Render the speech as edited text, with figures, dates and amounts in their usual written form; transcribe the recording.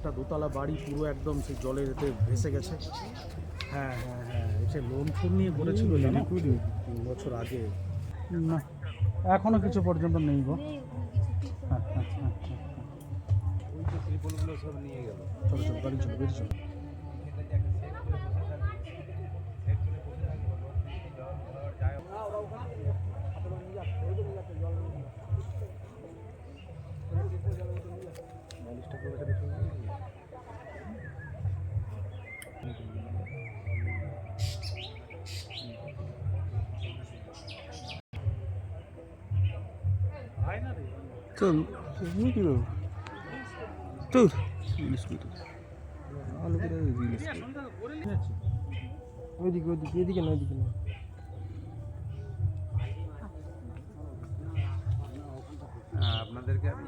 একটা দোতলা বাড়ি পুরো একদম সেই জলের এতে ভেসে গেছে। হ্যাঁ হ্যাঁ হ্যাঁ, এটা লোন ফোন নিয়ে করেছিল জানো 3 বছর আগে। না এখনো কিছু পর্যন্ত নেই গো। হ্যাঁ হ্যাঁ হ্যাঁ হ্যাঁ, ওই তো ত্রিপলগুলো সব নিয়ে গেল। চলো চলো গাড়ি চলো বেরিয়ে চলো। চল কি তোর রিলিজ করে ভালো করে রিলিজ ওইদিকে ওইদিকে এদিকে না ওইদিকে না আপনাদেরকে আমি